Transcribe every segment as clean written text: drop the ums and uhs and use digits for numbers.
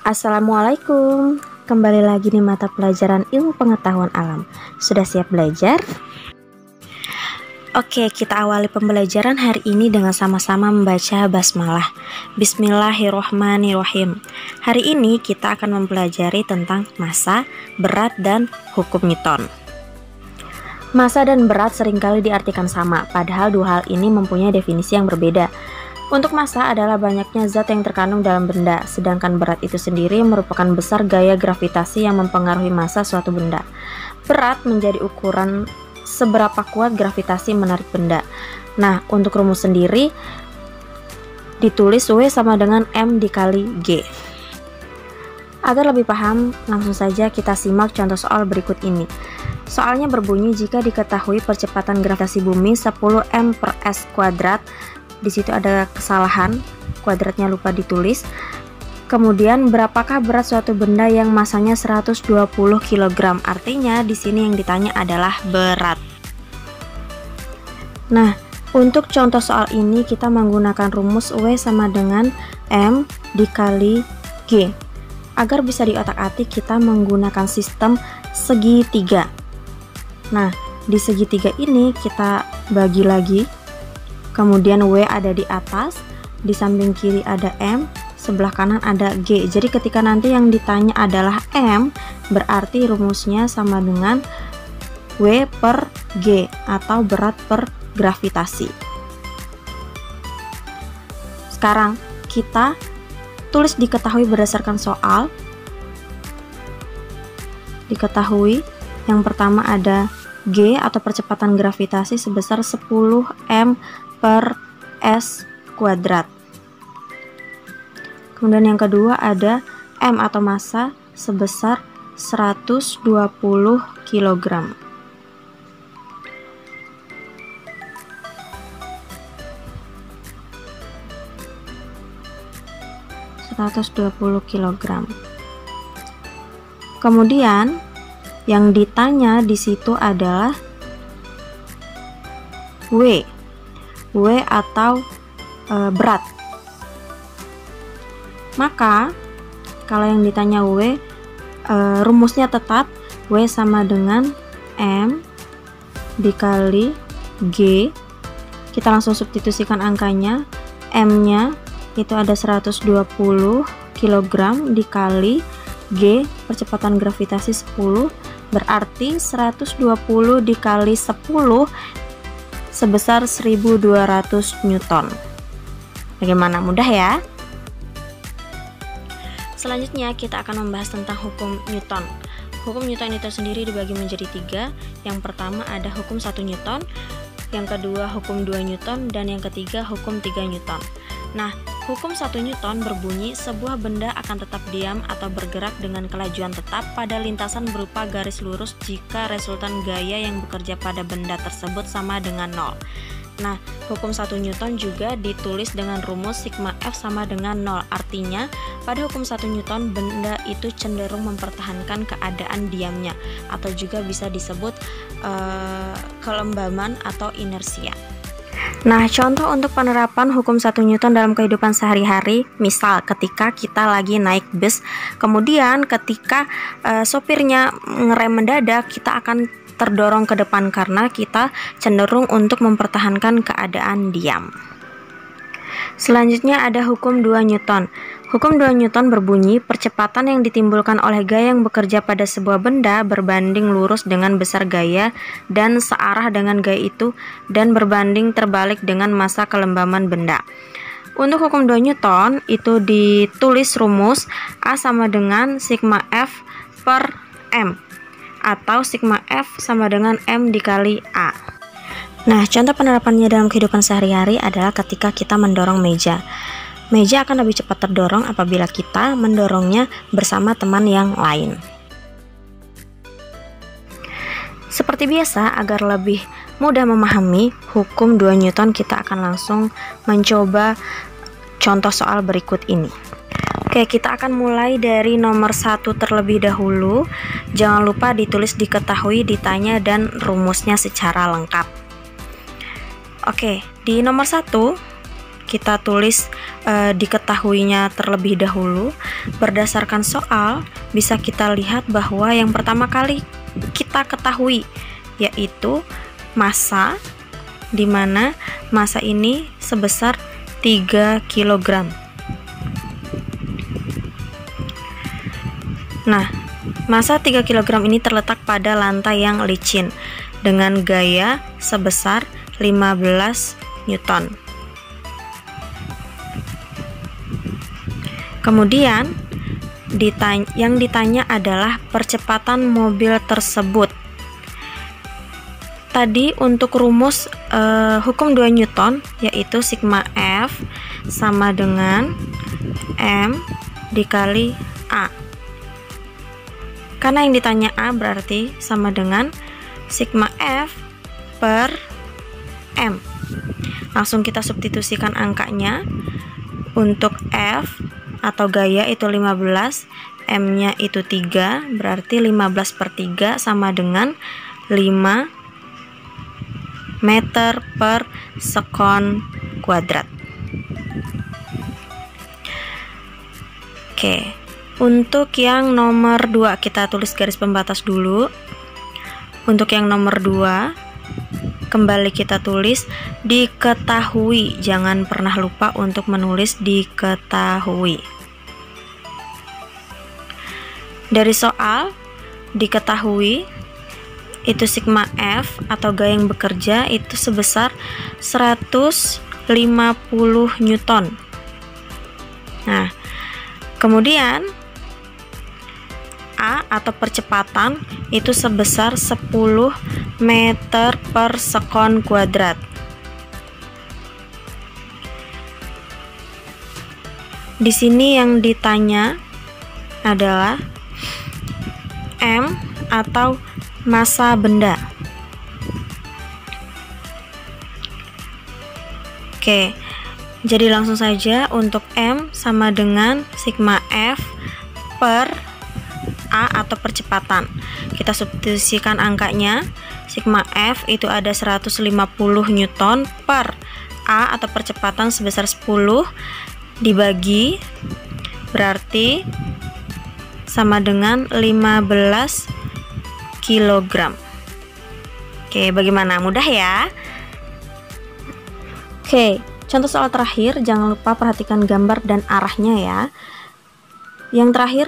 Assalamualaikum, kembali lagi di mata pelajaran ilmu pengetahuan alam. Sudah siap belajar? Oke, kita awali pembelajaran hari ini dengan sama-sama membaca basmalah. Bismillahirrohmanirrohim. Hari ini kita akan mempelajari tentang massa, berat, dan hukum Newton. Massa dan berat seringkali diartikan sama, padahal dua hal ini mempunyai definisi yang berbeda. Untuk massa adalah banyaknya zat yang terkandung dalam benda, sedangkan berat itu sendiri merupakan besar gaya gravitasi yang mempengaruhi massa suatu benda. Berat menjadi ukuran seberapa kuat gravitasi menarik benda. Nah, untuk rumus sendiri ditulis W sama dengan M dikali G. Agar lebih paham, langsung saja kita simak contoh soal berikut ini. Soalnya berbunyi, jika diketahui percepatan gravitasi bumi 10 m per s kuadrat, di situ ada kesalahan, kuadratnya lupa ditulis. Kemudian berapakah berat suatu benda yang masanya 120 kg? Artinya di sini yang ditanya adalah berat. Nah, untuk contoh soal ini kita menggunakan rumus W sama dengan M dikali G. Agar bisa diotak-atik kita menggunakan sistem segitiga. Nah, di segitiga ini kita bagi lagi. Kemudian W ada di atas, di samping kiri ada M, sebelah kanan ada G. Jadi ketika nanti yang ditanya adalah M, berarti rumusnya sama dengan W per G atau berat per gravitasi. Sekarang kita tulis diketahui berdasarkan soal. Diketahui yang pertama ada G atau percepatan gravitasi sebesar 10 m per s kuadrat. Kemudian yang kedua ada M atau massa sebesar 120 kg. Kemudian yang ditanya di situ adalah W atau berat. Maka kalau yang ditanya W, rumusnya tetap W sama dengan M dikali G. Kita langsung substitusikan angkanya. M-nya itu ada 120 kg dikali G, percepatan gravitasi 10, berarti 120 dikali 10 sebesar 1200 Newton. Bagaimana? Mudah ya? Selanjutnya kita akan membahas tentang hukum Newton. Hukum Newton itu sendiri dibagi menjadi 3. Yang pertama ada hukum 1 Newton, yang kedua hukum 2 Newton, dan yang ketiga hukum 3 Newton. Nah, hukum 1 Newton berbunyi sebuah benda akan tetap diam atau bergerak dengan kelajuan tetap pada lintasan berupa garis lurus jika resultan gaya yang bekerja pada benda tersebut sama dengan 0. Nah, hukum 1 Newton juga ditulis dengan rumus sigma F sama dengan 0. Artinya, pada hukum 1 Newton benda itu cenderung mempertahankan keadaan diamnya, atau juga bisa disebut kelembaban atau inersia. Nah, contoh untuk penerapan hukum 1 Newton dalam kehidupan sehari-hari, misal ketika kita lagi naik bus, kemudian ketika sopirnya ngerem mendadak, kita akan terdorong ke depan karena kita cenderung untuk mempertahankan keadaan diam. Selanjutnya ada hukum 2 Newton. Hukum 2 Newton berbunyi, percepatan yang ditimbulkan oleh gaya yang bekerja pada sebuah benda berbanding lurus dengan besar gaya dan searah dengan gaya itu dan berbanding terbalik dengan massa kelembaban benda. Untuk hukum 2 Newton itu ditulis rumus A sama dengan sigma F per M atau sigma F sama dengan M dikali A. Nah, contoh penerapannya dalam kehidupan sehari-hari adalah ketika kita mendorong meja. Meja akan lebih cepat terdorong apabila kita mendorongnya bersama teman yang lain. Seperti biasa, agar lebih mudah memahami hukum 2 Newton, kita akan langsung mencoba contoh soal berikut ini. Oke, kita akan mulai dari nomor 1 terlebih dahulu. Jangan lupa ditulis diketahui, ditanya, dan rumusnya secara lengkap. Oke, di nomor 1 kita tulis diketahuinya terlebih dahulu. Berdasarkan soal, bisa kita lihat bahwa yang pertama kali kita ketahui yaitu massa, di mana massa ini sebesar 3 kg. Nah, massa 3 kg ini terletak pada lantai yang licin dengan gaya sebesar 15 Newton. Kemudian yang ditanya adalah percepatan mobil tersebut. Tadi untuk rumus hukum 2 Newton yaitu sigma F sama dengan M dikali A. Karena yang ditanya A berarti sama dengan sigma F per M. Langsung kita substitusikan angkanya. Untuk F atau gaya itu 15, M-nya itu 3, berarti 15 per 3 sama dengan 5 meter per sekon kuadrat. Oke, untuk yang nomor 2 kita tulis garis pembatas dulu. Untuk yang nomor 2 kembali kita tulis diketahui, jangan pernah lupa untuk menulis diketahui. Dari soal diketahui itu sigma F atau gaya yang bekerja itu sebesar 150 Newton. Nah, kemudian A atau percepatan itu sebesar 10 meter per sekon kuadrat. Di sini yang ditanya adalah M atau massa benda. Oke, jadi langsung saja untuk M sama dengan sigma F per A atau percepatan. Kita substitusikan angkanya. Sigma F itu ada 150 Newton per A atau percepatan sebesar 10 dibagi berarti sama dengan 15 kg. Oke, bagaimana? Mudah ya? Oke, contoh soal terakhir, jangan lupa perhatikan gambar dan arahnya ya. Yang terakhir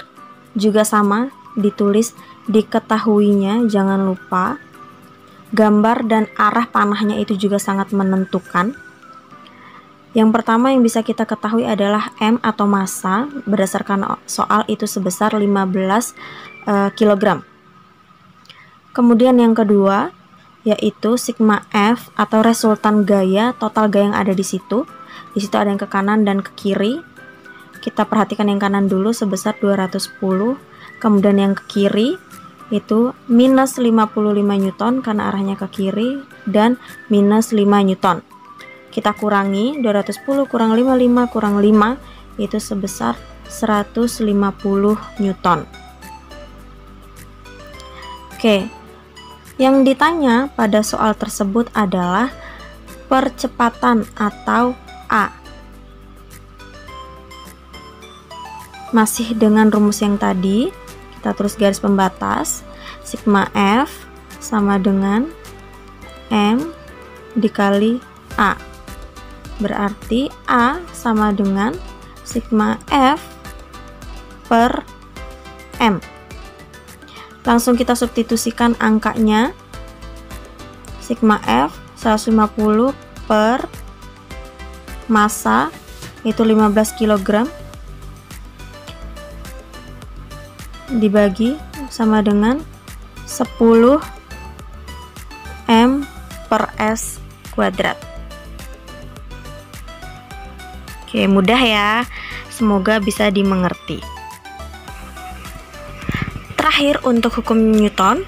juga sama, ditulis diketahuinya, jangan lupa. Gambar dan arah panahnya itu juga sangat menentukan. Yang pertama yang bisa kita ketahui adalah M atau massa, berdasarkan soal itu sebesar 15 kg. Kemudian yang kedua yaitu sigma F atau resultan gaya, total gaya yang ada di situ. Di situ ada yang ke kanan dan ke kiri. Kita perhatikan yang kanan dulu sebesar 210. Kemudian yang ke kiri itu minus 55 Newton karena arahnya ke kiri dan minus 5 Newton. Kita kurangi 210 kurang 55 kurang 5 itu sebesar 150 Newton. Oke, yang ditanya pada soal tersebut adalah percepatan atau A. Masih dengan rumus yang tadi, kita tulis garis pembatas. Sigma F sama dengan M dikali A. Berarti A sama dengan sigma F per M. Langsung kita substitusikan angkanya. Sigma F 150 per massa itu 15 kg dibagi sama dengan 10 M per S kuadrat. Oke, mudah ya. Semoga bisa dimengerti. Terakhir untuk hukum Newton.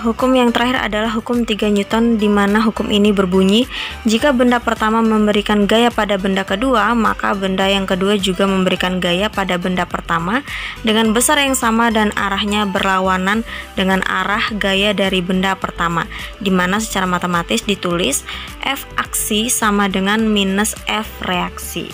hukum yang terakhir adalah hukum 3 Newton, di mana hukum ini berbunyi, jika benda pertama memberikan gaya pada benda kedua, maka benda yang kedua juga memberikan gaya pada benda pertama dengan besar yang sama dan arahnya berlawanan dengan arah gaya dari benda pertama, di mana secara matematis ditulis F aksi sama dengan minus F reaksi.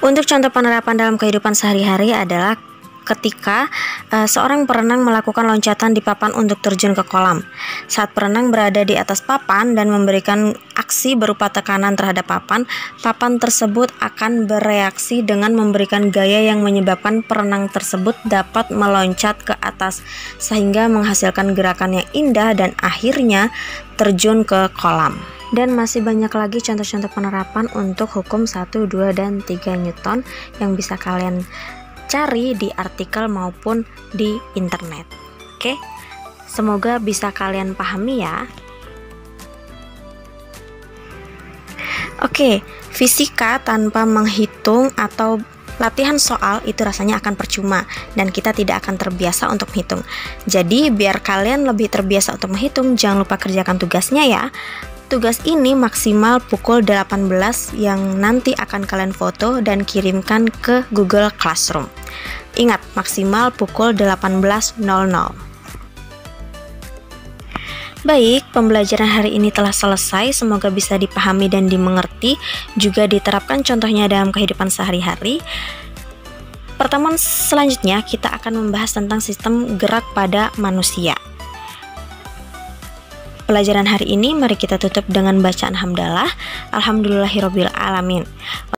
Untuk contoh penerapan dalam kehidupan sehari-hari adalah ketika seorang perenang melakukan loncatan di papan untuk terjun ke kolam. Saat perenang berada di atas papan dan memberikan aksi berupa tekanan terhadap papan, papan tersebut akan bereaksi dengan memberikan gaya yang menyebabkan perenang tersebut dapat meloncat ke atas sehingga menghasilkan gerakan yang indah dan akhirnya terjun ke kolam. Dan masih banyak lagi contoh-contoh penerapan untuk hukum 1, 2, dan 3 Newton yang bisa kalian cari di artikel maupun di internet. Oke, semoga bisa kalian pahami ya. Oke, fisika tanpa menghitung atau latihan soal itu rasanya akan percuma dan kita tidak akan terbiasa untuk menghitung. Jadi biar kalian lebih terbiasa untuk menghitung, jangan lupa kerjakan tugasnya ya. Tugas ini maksimal pukul 18 yang nanti akan kalian foto dan kirimkan ke Google Classroom. Ingat, maksimal pukul 18.00. Baik, pembelajaran hari ini telah selesai. Semoga bisa dipahami dan dimengerti, juga diterapkan contohnya dalam kehidupan sehari-hari. Pertemuan selanjutnya kita akan membahas tentang sistem gerak pada manusia. Pelajaran hari ini mari kita tutup dengan bacaan hamdalah. Alhamdulillahirabbil alamin.